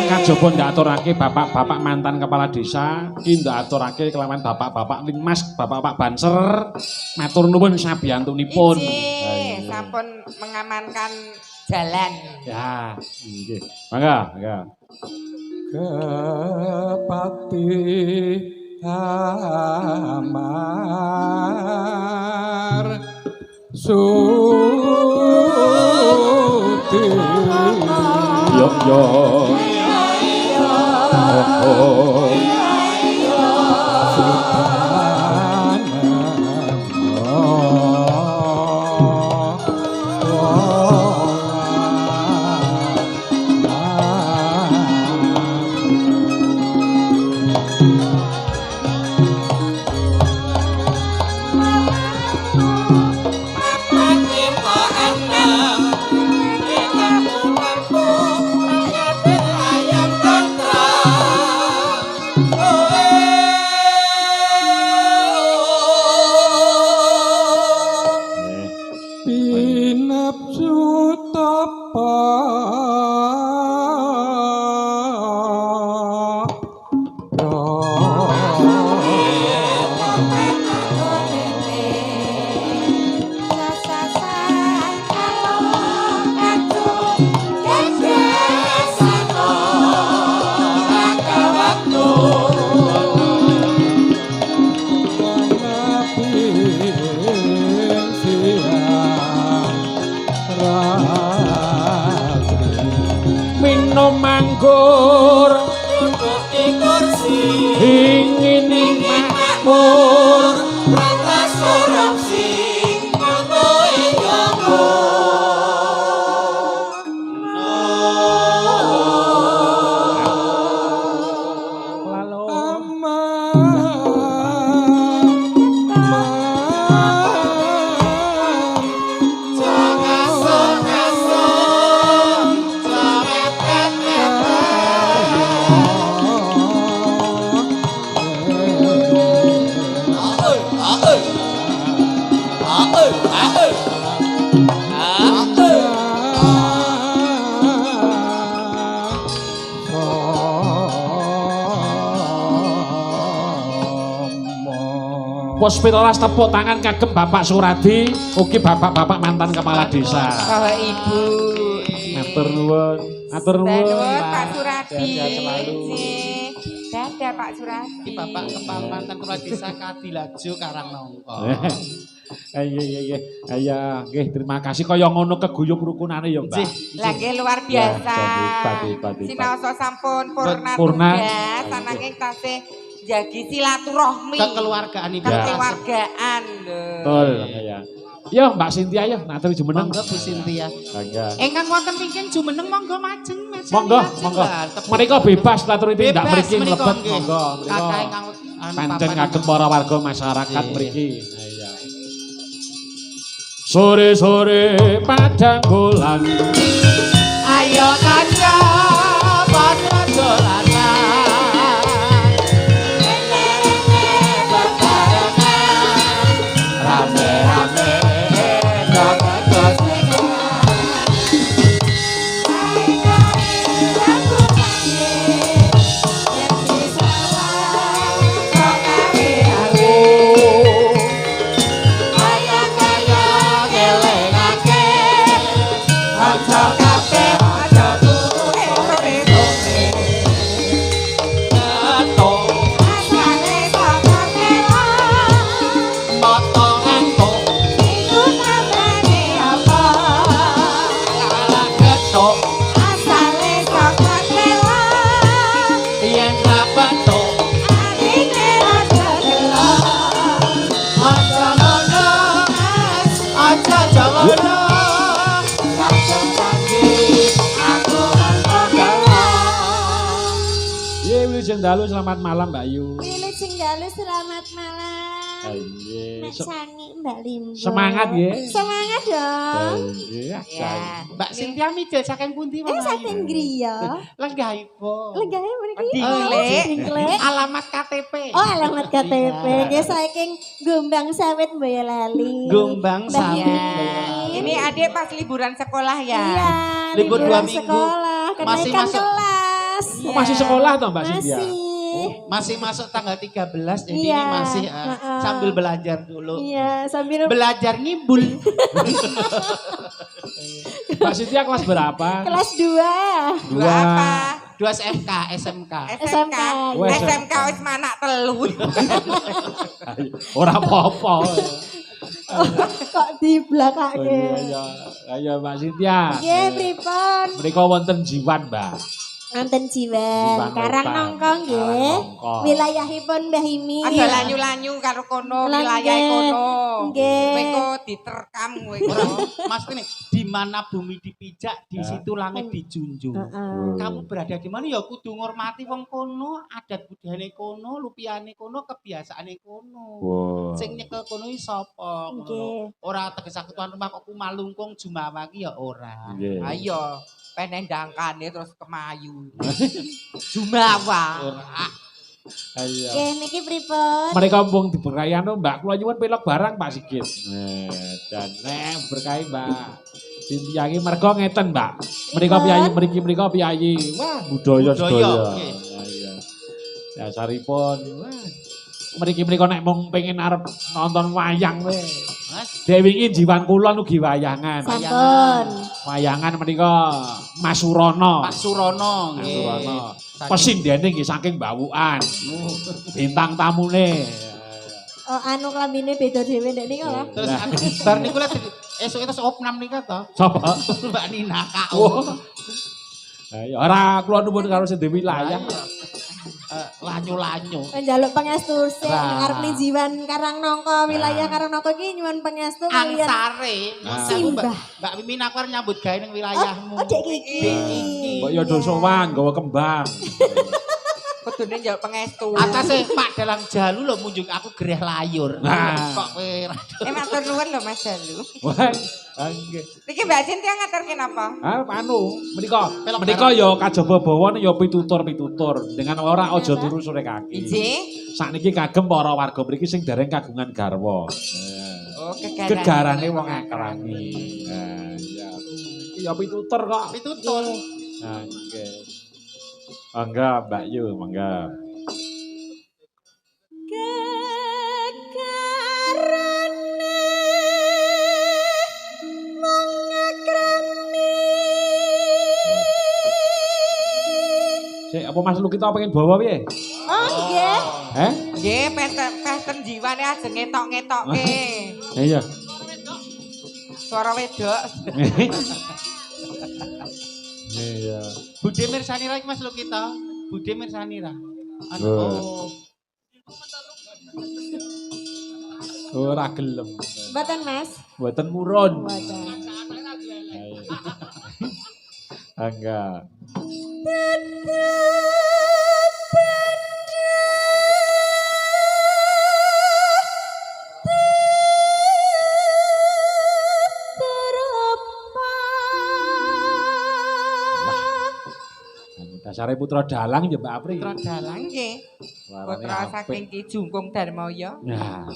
Kajaba ndaturake bapak-bapak mantan kepala desa, ki ndaturake kelawan bapak-bapak Linmas, bapak-bapak Banser, matur nuwun sabiyantunipun. Sampun mengamankan jalan. Ya, nggih. Mangga. Kepati amar suti yo Pos pitalas tepuk tangan kagem Bapak Suradi, ugi bapak-bapak mantan kepala desa. Bapak Ibu. Matur nuwun. Matur nuwun. Pak Suradi. Sehat selalu. Dadah Pak Suradi. Bapak kepala mantan kepala desa Kadilajo Karangnangka. Iya. Nggih, terima kasih kaya ngono keguyub rukunane ya, Mbak. Lagi luar biasa. Sinaosa sampun purna tugas, ananging tasih jagi silaturahmi kekeluargaan betul ya. Yo Mbak Sintia yo matur jumeneng. Monggo Bu Sintia. Mangga. Ingkang wonten pingin jumeneng monggo majeng. Monggo. Menika bebas latur tindak mriki mlebet monggo. Kakak ingkang pancen kagem para warga masyarakat mriki. Iya. Sore-sore padang bulan. Ayo kanca padha dolanan. Ayah Ye Wilujeng Dalu selamat malam Mbak Yu. Wilujeng Dalu selamat malam. Iya. Nek Sangi Mbak Limbo. Semangat ya. Semangat dong. Iya. Mbak Sintia mijil saking pundi Mama? Saking griya. Lenggahipun. Legahe mriki. Dinglek. Alamat KTP. Oh, alamat KTP. Nggih saking Gombang Sawit Boyolali. Gombang Mbak Sawit. Yin. Ini adik pas liburan sekolah ya. Iya, Libur 2 liburan minggu. sekolah, Masih kenaikan masuk. kelas. Oh, masih sekolah toh Mbak Cynthia? Masih. Masih masuk tanggal 13 jadi Iya. ini masih Heeh. sambil belajar dulu. Iya, sambil Belajar ngibul. Mbak Cynthia kelas berapa? kelas 2. Dua apa? 2 SMK, SMK. SMK. Wes. SMK wis manak telu. Ora apa-apa. Kok di belakangnya? Ayo Mbak Cynthia. Nggih, pripun? Mereka wonten jiwan, Mbak. Wonten Jiwen, Jiwan Karang Wetan. Nongkong nggih. Karang Nongkong. Wilayahipun Mbah Imi. Ada lanyu-lanyu karo kono, Lan wilayah nggih. kono. Nggih. Kowe kok diterkam kowe kok. Mas ini di mana bumi dipijak, di Ya. situ langit dijunjung. Heeh. Kamu berada di mana ya kudu ngormati wong kono, adat budayane kono, lupiane kono, kebiasaane kono. Wow. Sing nyekel kono iki sapa? Nggih. Ora teges aku tuan rumah kok kumalungkung jumawa iki ya ora. Nggih. Ayo, pengen dangkane terus kemayu. Jumawa. Ora. Ayo. Nggih, niki pripun? Mereka mumpung diberkayano Mbak, kula nyuwun pelok barang Pak Sigit. Dan berkahi Mbak. Cynthia iki mergo ngeten Mbak. Mereka piyayi mriki mereka piyayi. Wah, budaya Budaya, sedaya. nggih. Iya. Dasaripun wah. Mriki mereka nek mung pengen arep nonton wayang we. Mas, Dewi iki jiwan kula nugi wayangan. Sampun. Wayangan menika Mas Surono. Pak Surono Mas nggih. Surono. Saking- Pesindene nggih saking Bawukan. Bintang tamune. Oh, anu klambine beda dhewe ndek niku lho. Terus aku bar niku lek esuk itu opnam nika to. Sapa? Mbak Nina Oh. KO. Ayo ora kula nuwun karo sing wilayah. Lanyu-lanyu. Njaluk pangestu sing Lah. arep ning Jiwan Karang Nongko, wilayah Karang Nongko iki nyuwun pangestu kalian. Angsare. Nah. Aku Simbah. Mbak Mimin aku arep nyambut gawe ning wilayahmu. Oh, Dek Kiki. Dek Kiki. Mbok yo do sowan gawa kembang. Kudune njaluk pangestu. Atase Pak Dalang Jalu lho munjung aku gereh layur. Nah. Kok kowe Matur nuwun lho Mas Dalu. Wah, nggih. Niki Mbak Cynthia ngaturke napa? Anu, menika yo kajaba bawa yo pitutur-pitutur dengan ora aja turu sore kaki. Injih. Sakniki kagem para warga mriki sing dereng kagungan garwa. Oh, kegarane. Gegarane wong akrangi. Nah, iya. Iki yo pitutur kok. pitutur. Nah, nggih. Mangga Mbak Yu, mangga. Kekarane wong ngekremi. Sik apa Mas Lukita pengen bawa piye? Oh, nggih. Nggih, peten jiwane aja ngetok-ngetokke. Iya. Suara wedok. Iya. Bude Mirsanira iki Mas Lukita. Bude Mirsanira. Anu Oh. Ora gelem. Mboten, Mas. Mboten murun. Mboten. Enggak. Dasare putra dalang ya Mbak Apri. Putra Dalang. Nggih. Warnane Putra apik. saking Ki Jungkung Darmaya. Nah.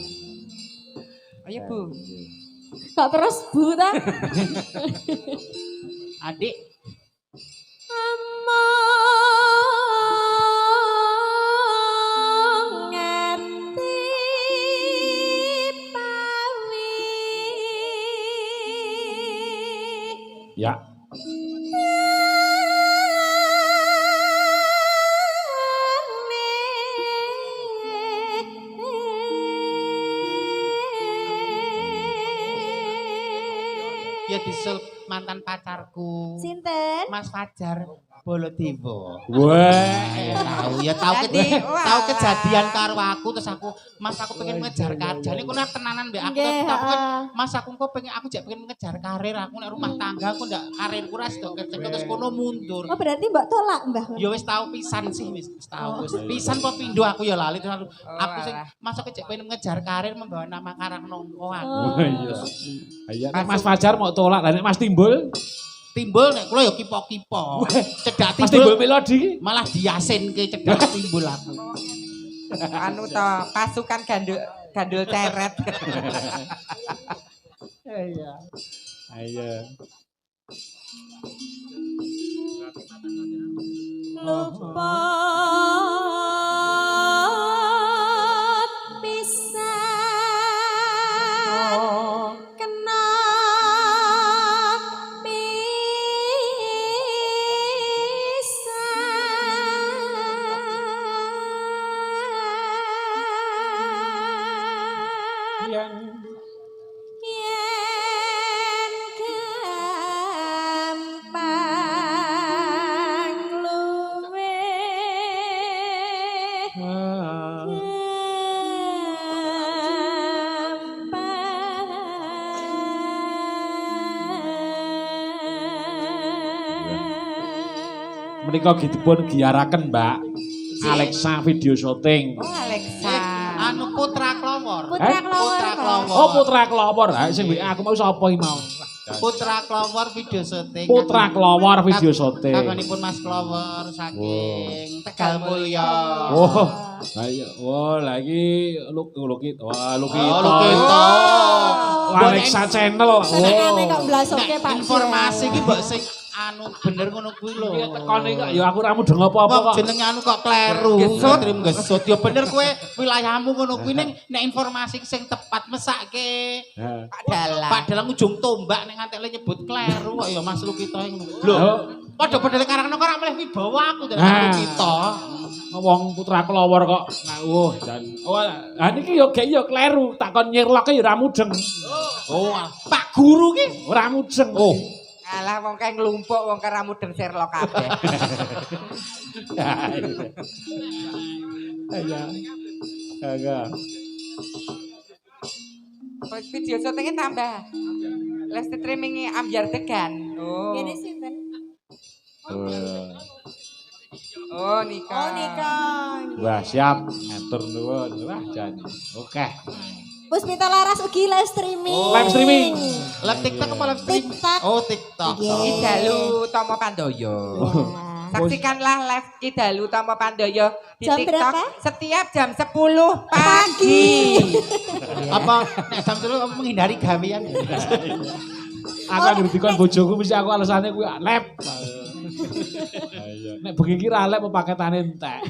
Ayo Bu. Kok terus Bu ta? Adik Among ngerti pawi. Ya. ya disul mantan pacarku. Sinten? Mas Fajar. Baladewa. Wah. Ya tahu Jadi, wah. tahu kejadian karo aku terus aku Mas aku pengen ngejar karir. Jane kono tenanan mbek aku Nggih, tapi kan heeh. Mas aku kok pengen aku jak pengen ngejar karir aku nek rumah tangga aku ndak karirku ras dok kecekel terus kono mundur. Oh berarti mbak tolak mbah. Ya wis tau pisan sih wis tau wis pisan kok pindho aku ya lali terus aku sing alah. Mas aku jak pengen ngejar karir membawa nama Karang Nongko aku. Oh. Iya. Iya, nek Mas Fajar mau tolak, lah nek Mas Timbul, Timbul nek kula ya kipo-kipo. Cedak Mas Timbul timbul melodi. malah diasinke cedak timbul aku. Anu to, pasukan gandul ceret. Iya. Ayo. Lupa pisan kena pisan Yang yen gampang luwih menika dipun giaraken, Mbak. Alexa video syuting. Oh Alexa. Anu Putra Klawor. Putra Klawor. Putra Klawor. Oh, Putra Klawor. Ha sing WA aku mau sapa iki mau? Putra Klawor video syuting. Putra Klawor video syuting. Kagunipun Mas Klawor saking Tegal Mulya. Oh, ayo. Oh, lagi lukit. Wah, lukit. Oh, Lukito. Alexa channel. senengane kok Oh. blasoke Nek Pak. informasi iki mbok sing anu bener ngono kuwi lho. Iya tekone kok ya aku ora mudeng apa-apa Wong kok. jenenge anu kok kleru. Gesut. Trim gesut. Ya bener kowe wilayahmu ngono kuwi ning nek informasi sing tepat mesake. Ha. Pak Dalang. Pak dalam ujung tombak ning ngantekle nyebut kleru kok ya Mas Lukito ngono. Lho, Oh. padha-padha Karang Nongko ora meleh wibawa aku dari Nah. Lukito. Wong Putra Klawor kok. Nah, dan ah niki yo gek yo kleru, takon nyirloke yo ora mudeng. Oh, Pak Guru ki Ora mudeng. Oh. Alah wong kae nglumpuk wong kira mudeng Sherlock kabeh. Iya. Agak. Video syutingnya tambah. Live streamingnya Ambyar Degan. Oh. Ini sinten? Oh Nika. Oh nikah. Wah, siap. Ngatur nuwun. Wah, jane. Oke. Puspita Laras ugi live streaming. Oh. Live streaming. live TikTok apa live stream? TikTok. Oh, TikTok. Iya. Kidalu Tomo Pandoyo. Saksikanlah live Kidalu Tomo Pandoyo di Jam TikTok berapa? setiap jam 10 pagi. Apa nek jam 3 apa menghindari gawean ya? Aku anggere dikon bojoku mesti aku alasane kuwi lep. Ayo. Nek bengi ki ra lep apa paketane entek.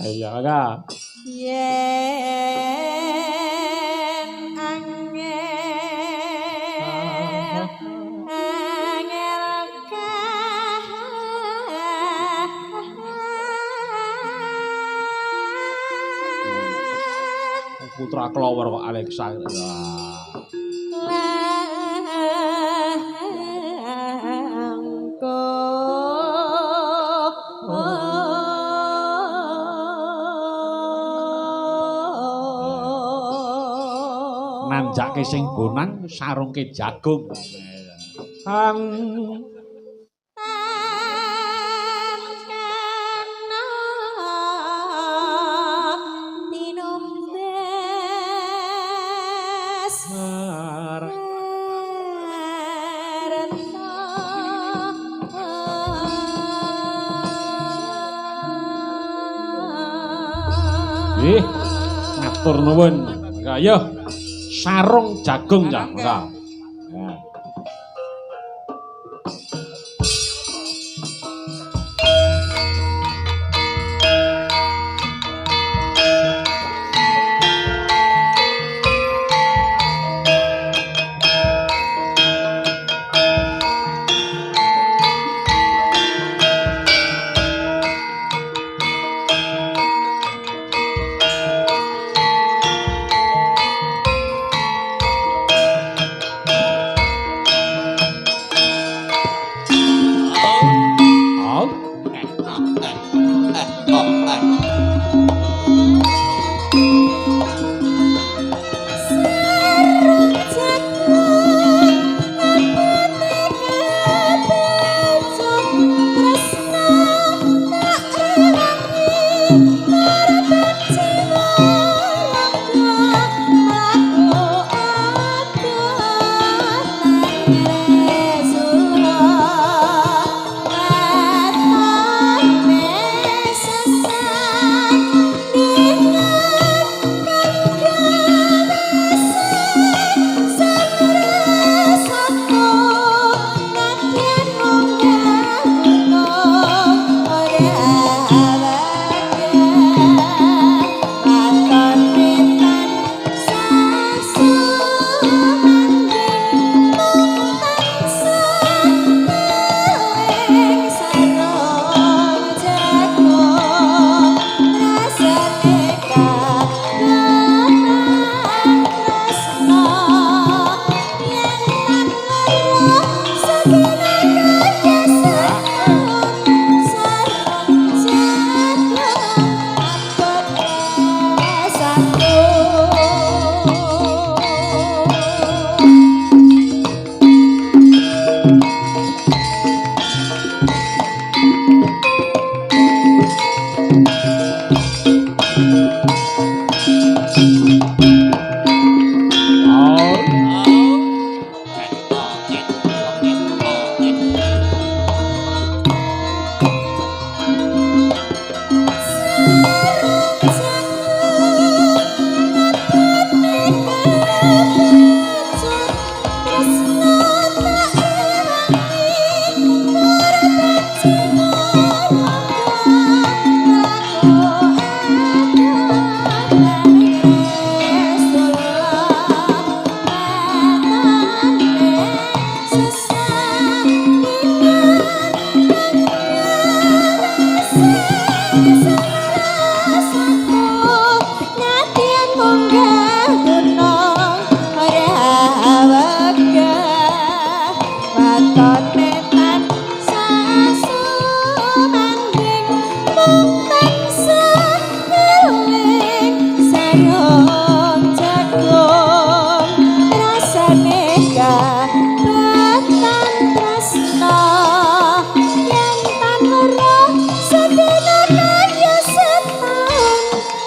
Ayo, Kak. Yen angel Putra Klawor kok Alexa. Wah. langko Nanjake sing bonang sarungke jagung. Kang ngatur nuwun. Ayo sarung jagung ya, Kak. Ya. gunung ora wegah waton metan sasumanding mung tansah eling sarung jagung rasane kabatan tresna yen tan weruh sedina kaya setahun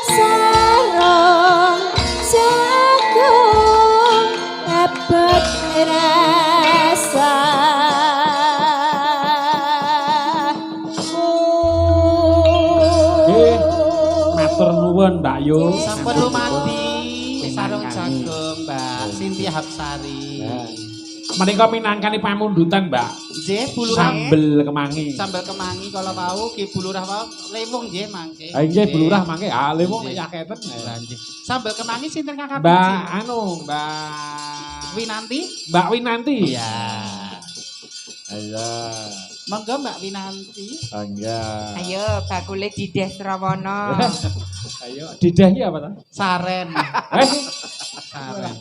sarung jagung abot rasa Nggih, matur nuwun Mbak Yu. Sampun lumadi sarung jagung Mbak Sintia Hapsari. Ya. Menika minangkani pamundutan Mbak. Nggih, bulurah Sambel kemangi. sambal kemangi kalau wau nggih bulurah wau lewung nggih mangke. Ah nggih bulurah mangke lewung nek yaketen. Lah, nggih. Sambal kemangi sinten Kakak? Mbak anu, Mbak Winanti? Mbak Winanti. Iya. Ayo. Monggo Mbak Winanti. Enggak. Ayo bakule dideh Srawana. Ayo, didah iki apa ta? Saren. Eh, Saren.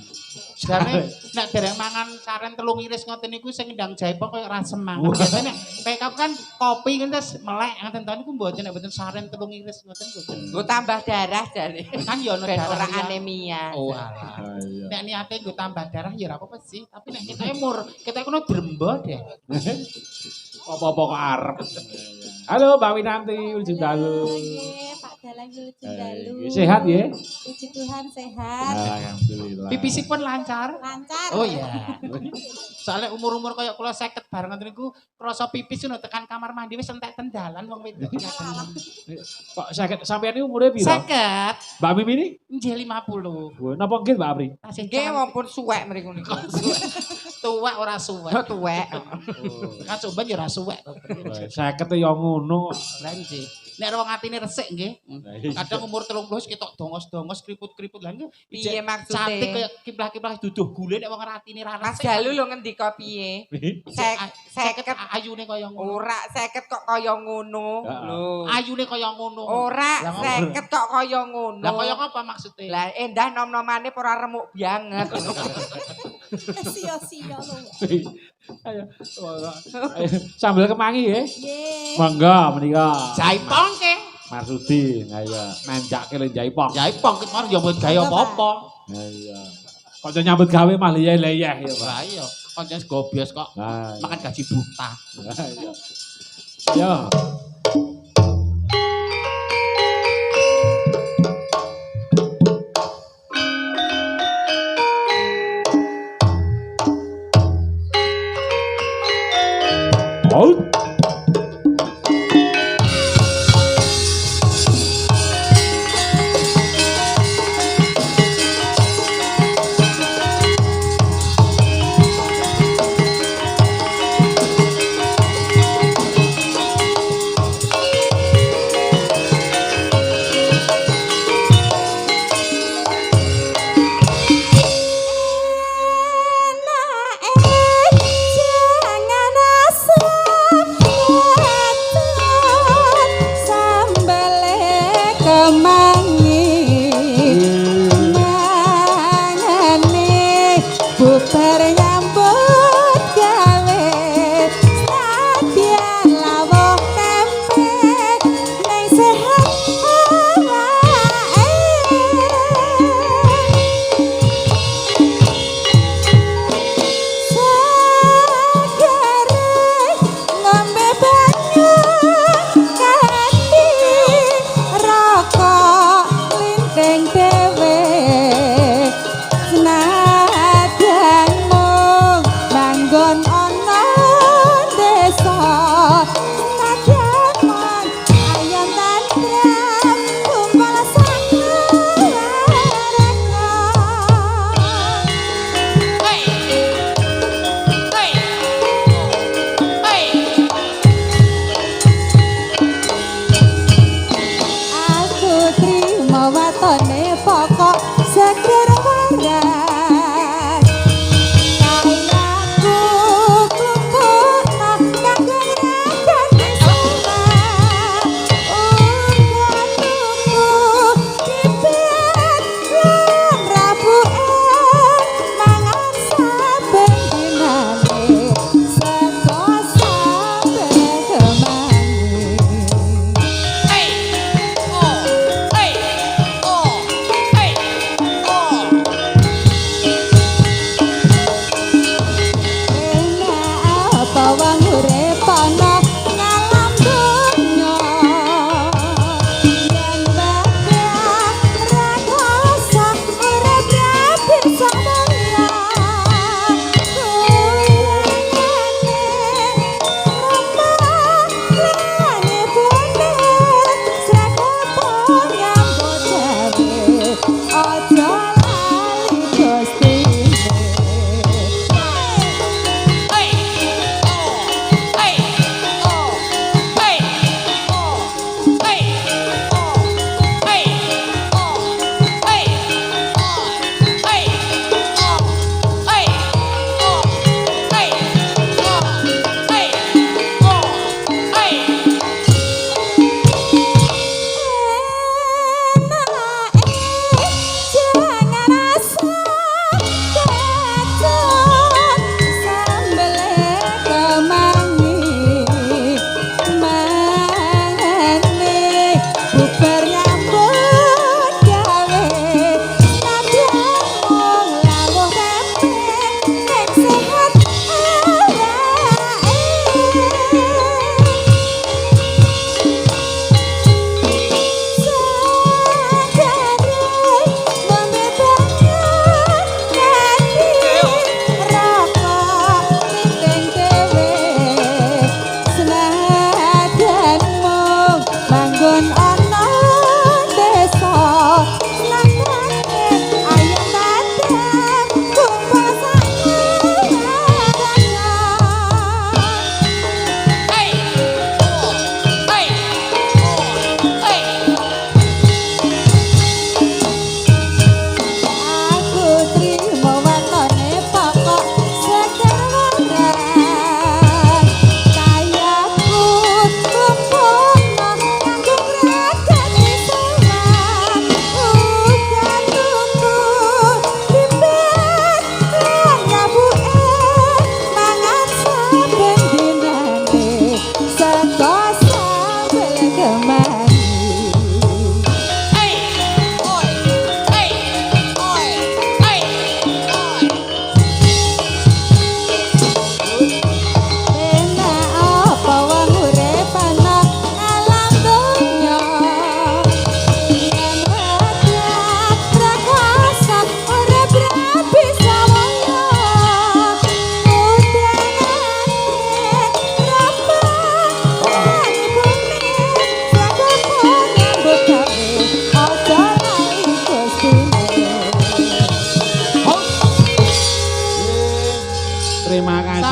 Jane nek dereng mangan saren telung iris ngoten niku sing ndang jaipong koyo rasem mangan. Biasane nek kayak kan kopi kan terus melek ngoten to niku mboten nek mboten saren telung iris ngoten mboten. Nggo tambah darah jane. Kan ya ono Ben darah ora liya. anemia. Oh alah. ayo. Nek niate nggo tambah darah ya ora apa-apa sih, tapi nek kita mur, kita kuno drembo deh. Apa-apa kok arep. Halo Mbak Winanti, ujung dalu. Nggih, Pak Dalang Wilujeng Dalu. Sehat ya? Puji Tuhan sehat. Alhamdulillah. Pipisipun lancar. Lancar. Oh iya. Soalnya umur-umur kaya kula 50 bareng ngoten niku krasa pipis ngono tekan kamar mandi wis entek tendalan wong wedok. Kok sakit sampean iki umure piro? 50, Mbak Mimi ini? nggih 50. Wah, napa nggih Mbak Apri? Tasih Nggih cantik. wong suwek mriku niku. Tuwek ora suwek. Tuwek. Kan coba ya ora suwek. Sakit ya ngono. Lah nggih. Nek wong atine resik nggih. Kadang umur 30 wis ketok dongos-dongos kriput-kriput lah nggih. Piye maksude? Cantik kaya kiplah-kiplah duduh gule nek wong atine ra Mas resik. Galuh lho ngendika piye? Seket 50 ayune kaya ngono. ora 50 kok kaya ngono. Heeh. Lho. Ayune kaya ngono. Ora Lah, ngono. 50 kok kaya ngono. Lah kaya apa maksudnya? Lah endah nom-nomane ora remuk banget. Sia-sia lho. Ayo. Ayo, sambel kemangi ya. Nggih. Mangga menika. Jaipong ke. Marsudi, ayo nanjake le jaipong. Jaipong ke mar ya mbok gawe apa-apa. Ayo. Kok nyambut gawe mah leyeh-leyeh ya, Pak. Lah iya, kancane gobios kok. Nah, Makan gaji buta. ayo. Ayo. Out.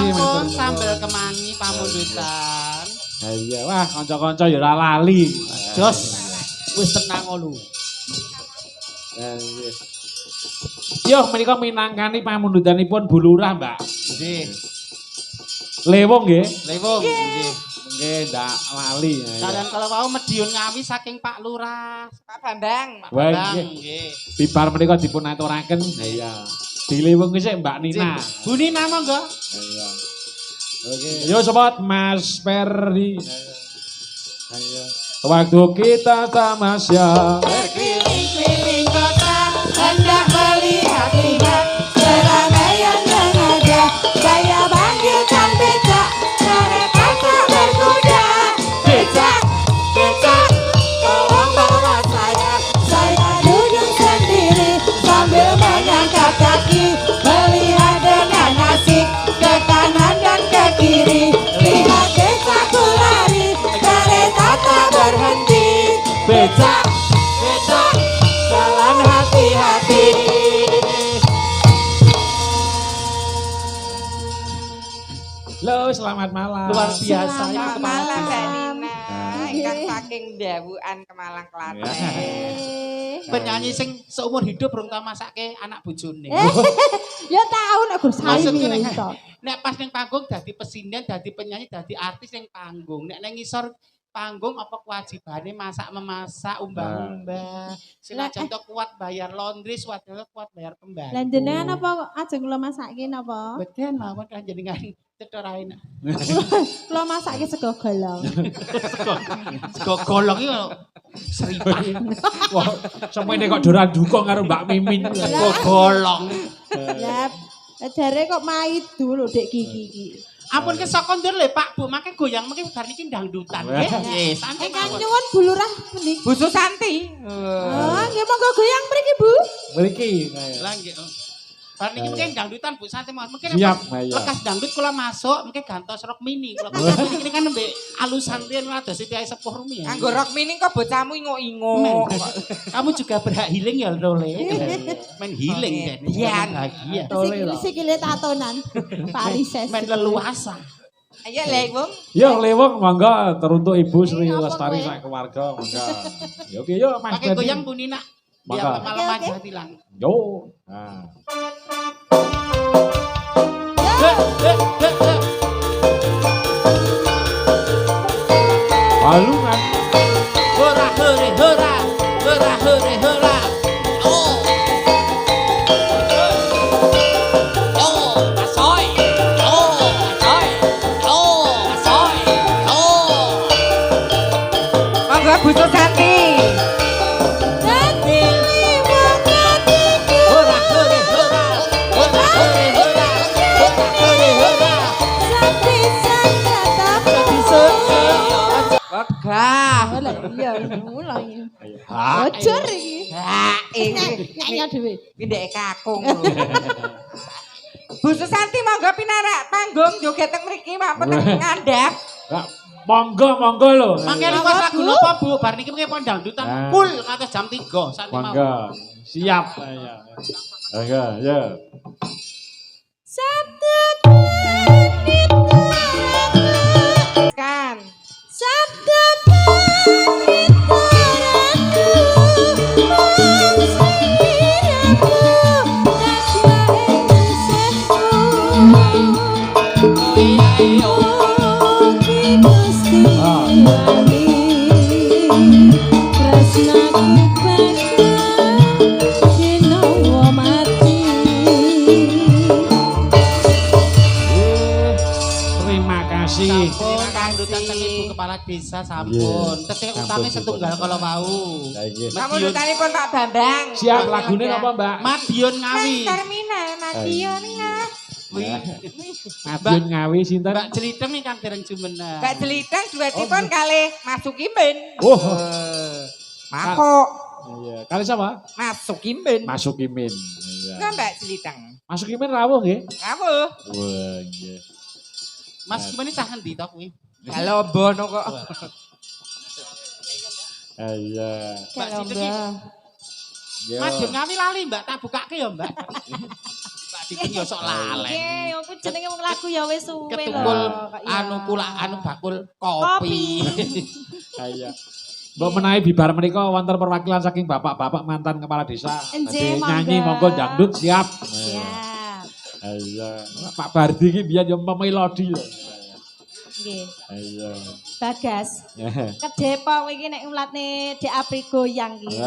Sampun sambel kemangi pamundutan. Ha iya, wah kanca-kanca ya ora lali. Jos wis tenang ngono. Ha iya. Yo menika minangkani pamundutanipun Bu Lurah, Mbak. Nggih. Lewung nggih. Lewung nggih. Nggih, ndak lali. Kalian kalau mau Medion Ngawi saking Pak Lurah. Pak Bambang. Wah, Bang, nggih. nggih. Bibar menika dipun aturaken. Ha iya. Dilewung sik Mbak Nina. Bu Nina monggo. Ha iya. Oke. Yo sobat Mas Ferdi. Ayo. Waktu kita tamasya. Keliling-keliling kota, hendak melihat-lihat keramaian yang ada. Saya panggilkan becak, mereka tak berkuda. Becak, becak, tolong bawa saya duduk sendiri sambil mengangkat kaki, melihat dengan asik ke kanan dan ke kiri. Lihat becakku lari, kereta tak berhenti. Becak, becak, jalan hati-hati. Lo selamat malam. Luar biasa ya Selamat kepala malam Mbak desa. Nina, ingkang saking dawukan Kemalang Klaten. Penyanyi sing seumur hidup belum tau masake anak bojone. Ya tahu nek Gus Salim Maksudnya ya nek- iso. Nek pas ning panggung dadi pesinden, dadi penyanyi, dadi artis ning panggung. Nek ning ngisor panggung apa kewajibane masak memasak, umbah-umbah. Senajan to kuat bayar laundry, senajan kuat bayar pembantu. Lah jenengan apa ajeng kula masake napa? Beden mawon kan jenengan cethorain. Kula masake sego golong. Sego golong iki seripat. Wah, semene kok doran dukung karo Mbak Mimin. Sego golong. Lah jare kok maidu lho Dek Gigi iki. Ampun kesok kondur lho Pak Bu, make goyang make bar niki dangdutan nggih. Nggih, santai Ingkang mawon. nyuwun Bu Lurah pundi? Bu Susanti. Oh, nggih monggo goyang mriki Bu. Mriki. Lah nggih. Bar niki mungkin dangdutan Bu, santai mawon. Mungkin Siap, ayo. lekas dangdut kula masuk, mungkin gantos rock mini. Kula ini kan nembe alusan riyen ados piye sepuh rumi ya. Anggo rok mini kok bocahmu ingo-ingo. Kamu juga berhak healing ya Role. Main healing Oke. kan. Dian. Bahagia. Sikile tatonan. Pak Rises. Main leluasa. Ayo Lewung. Yo lewung monggo teruntuk Ibu Sri Apa Lestari kowe? sak keluarga monggo. Yo oke yo Mas Pakai Ferdi. goyang Bu Nina. Maka. Biar malam Oke, aja oke. hilang. Yo. Nah. Balungan. Hora hore hora. Hora hore hora. Oh. Oh, asoy. Oh, asoy. Oh, asoy. Oh. Monggo Bu Susanti. Dadi liwat hatiku. Hora hore hora. Hora hore hora. Hora hore hora. Sampai sang kataku. Wegah. Oh, lah iya mulai. Ha. Bocor iki. Ha, iki Nyanyi dhewe. ndek kakung. Bu Susanti monggo pinarak panggung joget teng mriki mampun ngandhap. Nah, monggo monggo lho. Mangke Monggo, request lagu Bu. napa Bu? Bar niki mengke pon dangdutan Ah. full ngantos jam 3 santai mawon. Monggo. Siap. Ayo. Monggo, yo. Satu menit terakhir. Kan. Satu menit terakhir. Mansiraku. Rasya insesku. Mugi Gusti lali. Tresnaku bakal dinawa mati. Terima kasih. Sampun dangdutan teng Ibu Kepala Desa sampun. Tesih Sampun, utame sampun. setunggal kala wau. Saiki. Pamundutanipun Pak Bambang. Siap lagune apa, Mbak? Madiun Ngawi. Nang terminal Madiun Wih, Madiun Ngawi sinten? Mbak Celiteng nih kan dereng jumeneng. Mbak Jelitang duetipun kalih Masuk Kimben. Oh. Mako. Iya, kali siapa? Masuk Kimben. Masuk Imin. Enggak Iya. Mbak Jelitang. Masuk Imin rawuh nggih? Rawuh. Wah, iya. Mas gimana cah endi to kuwi? Kalau bono kok. Iya. Mbak Kalau Cici iki enggak. Yo. Madiun Ngawi lali Mbak, tak bukake ya Mbak. Mbak dipun yo sok lalen. Nggih, aku jenenge wong lagu ya wis suwe lho. Ketumpul Kok iya. anu bakul Kopi. kopi. Iya. Mbok menawi bibar menika wonten perwakilan saking bapak-bapak mantan kepala desa. Enjih, Badhe nyanyi monggo. monggo dangdut siap. Siap. Iya. Pak Bardi iki biyen yo melodi lho. Nggih. Iya. Bagas. Kedepok iki nek nglatne Dek Apri goyang iki.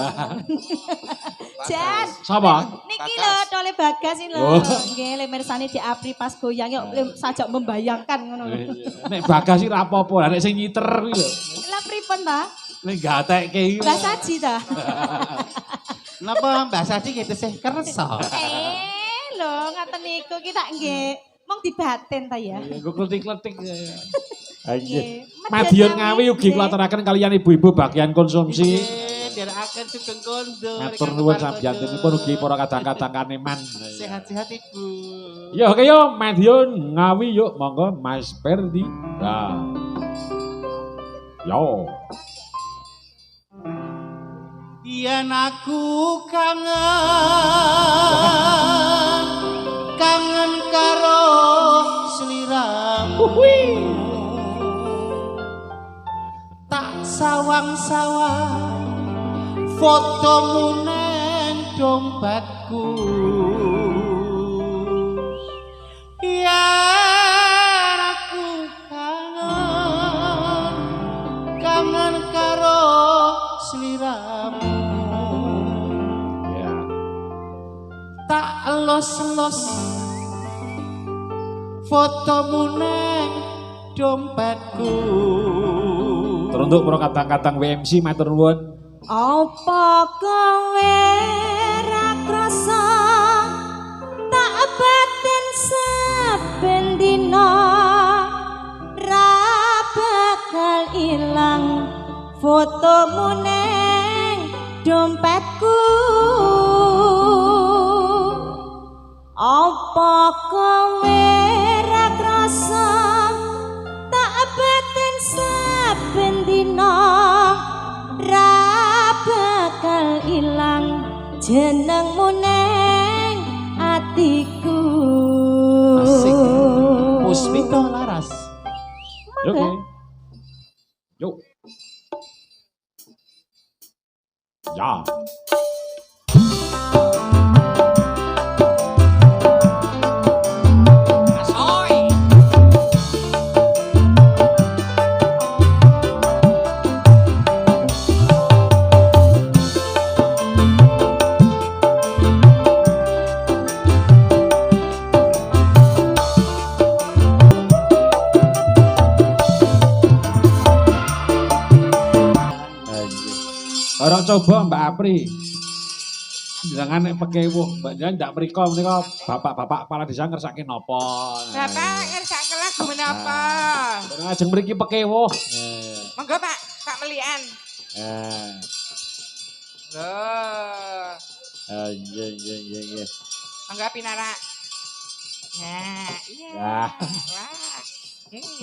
Jan. Sapa? Niki lho Tole Bagas iki lho. Oh. Nggih, le mirsani Dek Apri pas goyang yuk sajak membayangkan ngono lho. Nek Bagas iki ra apa-apa, nek sing nyiter kuwi lho. Lah pripun ta? Nek gatekke iki. Mbah Saji ta? Napa Mbak Saji gitu sih kersa. Lho ngaten niku ki tak nggih mong dibaten ta ya. Iya, nggo kletik-kletik. Nggih. Nggih. Madiun Ngawi ugi kula aturaken kaliyan ibu-ibu bagian konsumsi. Nderekaken sugeng kondo. Matur nuwun sabiyantunipun ugi para kadang-kadang kaneman. Sehat-sehat Ibu. Yo oke yo Madiun Ngawi yuk monggo Mas Perdi. Nah. Yo. Yen aku kangen karo sliramu. Tak sawang-sawang fotomu neng dompetku. Yen aku kangen karo sliramu. Ya. Tak los-los fotomu neng dompetku. Teruntuk para kadang-kadang WMC matur nuwun. Apa kowe ra krasa tak batin saben dina ra bakal ilang fotomu neng dompetku. Apa kowe ra krasa tak batin saben dina ra bakal ilang jenengmu neng atiku. Asik. Puspito laras. Yuk. Yuk. Ya. Asoy. Orang coba Mbak Apri. Jangan nek pekewuh, Mbak jangan ndak mriko menika bapak-bapak kepala desa ngersake napa. Bapak ngersak kelas menapa? Ora ajeng mriki pekewuh. Monggo Pak, Pak Melian. Loh. Iya iya iya iya. Monggo Pinara. Nah, iya. Wah. Wah.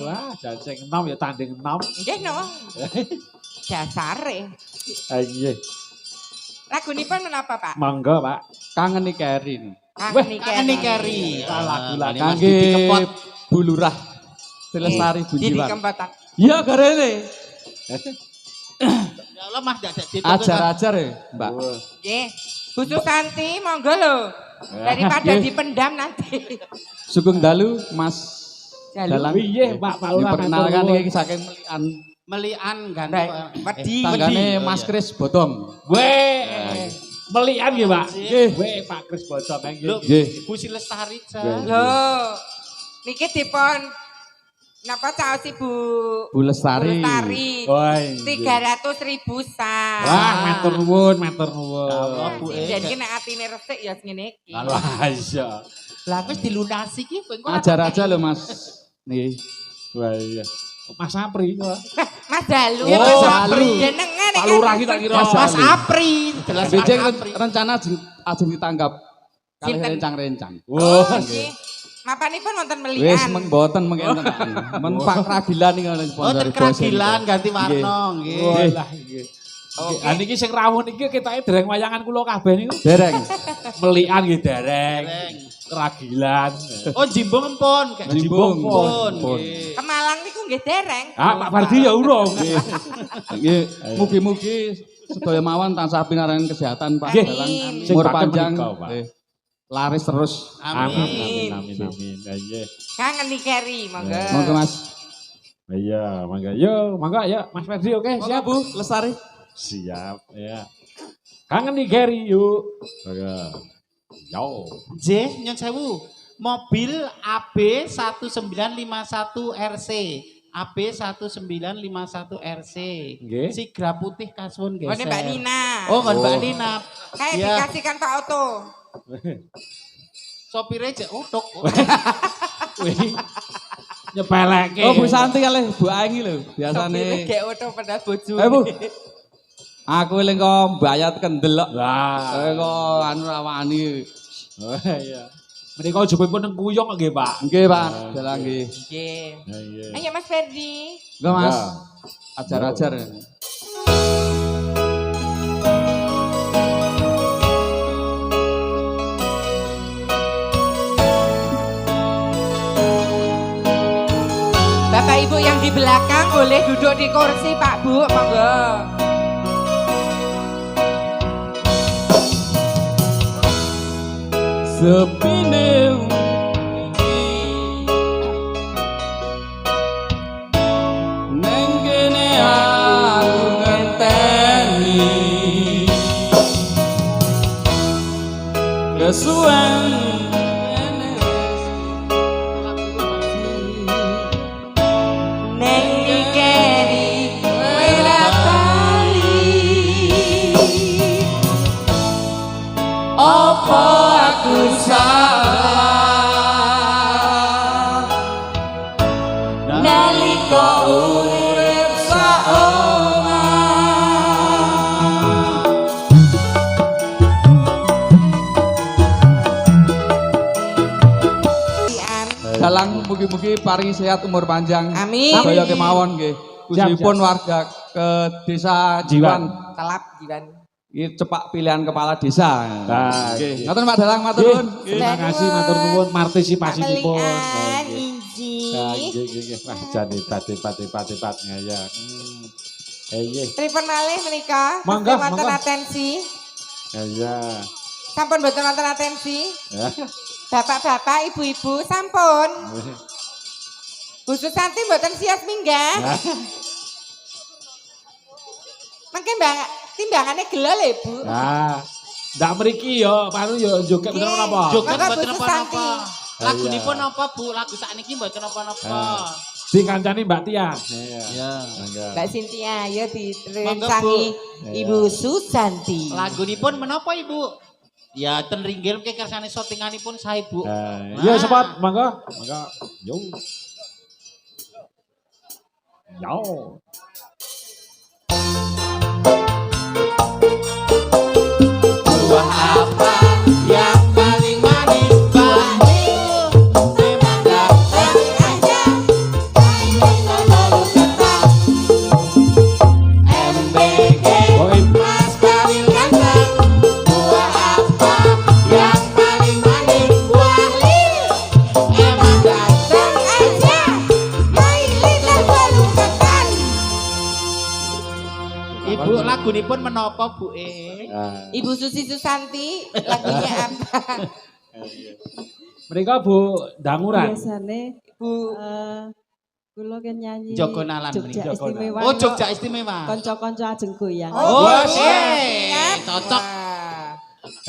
Wah, jan sing enom ya tanding enom. Nggih no. Dasare. Iya. Lagunipun menapa Pak? Monggo, Pak. Kangen iki Erin. Kangen Keri. Lagu-lagu Mas Didi Kempot. Bulurah. Telestari Didi Bunjiwan. Kempotan. Iya garene. Ya Allah Mas dadak ditunggu. Ajar-ajar ya, Mbak. Nggih. Bu Susanti monggo lho. Daripada Nggih. dipendam nanti. Sugeng dalu Mas Dalu. Dalang. Iya, Pak, Pak Lurah, Diperkenalkan matur nuwun. iki saking Melian. Melian Nah, gandeng. wedi. Tanggane Mas Kris Bodong. Weh. Melian nggih, Pak. Nggih. Weh, Pak Kris Bocok Lho, nggih. Nggih. Ibu si Lestari Nggih. Jan. Loh. Niki dipun napa caos Ibu Bu Lestari. Lestari. Wah. 300.000 sak. Wah, matur nuwun, matur nuwun. Allah, Bu. Jadi nek atine resik ya ngene iki. Wah, iya. Lah wis dilunasi ki kowe engko Ajar-ajar lho Mas. Nggih. Wah, iya. Mas Apri. Wah. Mas Dalu. Iya, Mas Apri. Jenengan Pak Lurah iki tak kira. Mas Apri. Jelas Mas Beceng Apri. rencana ajeng ditanggap. Kalih Sinten? rencang-rencang. Oh, Wah. nggih. Mapanipun wonten Wis melian. mboten mengenten. Men Pak Kragilan iki ngono Oh, sponsor terkragilan ganti warna nggih. Wah, lah nggih. Oke. Ah niki sing rawuh niki ketoke dereng wayangan kula kabeh niku. Dereng. Melian nggih dereng. Dereng. Ragilan. Oh Jimbung empun. Kayak Jimbung empun. Pun. nggih. Ke Malang niku nggih dereng. Ah, Pak Fardi ya urung. Nggih, mugi-mugi sedaya mawon tansah pinaringan kesehatan Pak Nggih. Dalang. Sing Umur pakem panjang. menika, Pak. nggih. Laris terus. Amin, amin, amin. Iya. Kangen nih Keri, monggo. Monggo Mas. Iya, mangga. Yo, mangga ya, Mas Ferdi oke, siap. Bu, Lestari. Siap, ya. Kangen nih Gary, yuk. Mangga. Yo. J nyon sewu. Mobil AB 1951 RC. AB 1951 RC. Nggih. Sigra putih kasuwun Oh, geser. ini Mbak Nina. Oh, kan Mbak Nina. Kayak Iya. dikasihkan Pak Oto. Sopire cek utuk. Wih. Nyepeleke. Oh Bu Santi kali, Bu Aingi lho. Biasane. Kayak Oto pada bojo. Bu. Aku eling kok mbayat kendel kok. Lah. Kok anu rawani. Oh, iya. Menika jupipun nang kuyong nggih, Pak. Nggih Pak, dalang nggih. Nggih. Iya. Ayo Mas Ferdi. Enggak Mas. Ya. Ajar-ajar. Bapak Ibu yang di belakang boleh duduk di kursi Pak Bu, monggo. Sepine neng kene aku ngenteni kesuwen Neng Keri kowe ra bali. apa aku salah nalika urip saomah. Dalang mugi-mugi paringi sehat umur panjang. Amin. Sedaya kemawon nggih. Khususipun warga ke desa Jiwan. Telap Jiwan. Ini cepak pilihan kepala desa. Nah, Nggih. nggih. Ngoten Pak Dalang matur Nggih. nuwun. Terima kasih matur nuwun partisipasipun. Pemilihan Nggih. Inji. Nah, nggih nggih. Wah, jan hebat ya. Iya. Tripun malih menika. Monggo, Wonten monggo. atensi. Iya. Sampun mboten wonten atensi. Ya. Bapak-bapak, ibu-ibu, sampun. Bu Susanti mboten sias minggah. Nah, Mungkin timbangannya gelo lho, Bu. Nah, ndak mriki yo, panu yo joget bener Nggih. napa? Joget Monggo, Bu mboten Susanti. napa-napa. Lagunipun napa Bu? Lagu sakniki mboten napa-napa. Dikancani Mbak Tian. Iya. Ya. Mangga. Mbak Cynthia, ya Monggo, direncangi Bu. Ibu Susanti. Lagunipun menapa Ibu? Ya ten ringgil ke kersane syutinganipun sae Bu. Yo sempat, mangga. Mangga. Yo. Yo. Buah apa yang paling manis Mbak? Memang dapat aja. MBG Boim. Mas paling ganteng. Buah apa yang paling manis? Buah lil. Emang datang aja. Main little balungkatan. Ibu lagunipun menapa Bu Nah, Ibu Susi Susanti, lagunya apa? mereka Bu danguran. Biasane Bu kula kan nyanyi Joko Nalan Jogja menika. Istimewa. Oh Jogja Istimewa. Kanca-kanca ajeng goyang. Oh, siap. cocok. Wah.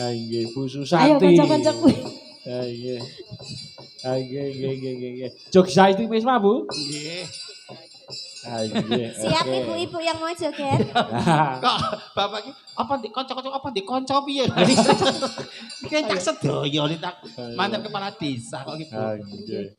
Nggih, Bu Ayo Susanti. kanca-kanca kuwi. Nggih. Nggih. Jogja Istimewa, Bu. Nggih. Nggih. Siap oke. ibu-ibu yang mau joget. Nah, Kok bapak iki apa di kanca-kanca apa di kanca piye? Iki tak sedaya nih tak mantan kepala desa kok gitu. nggih.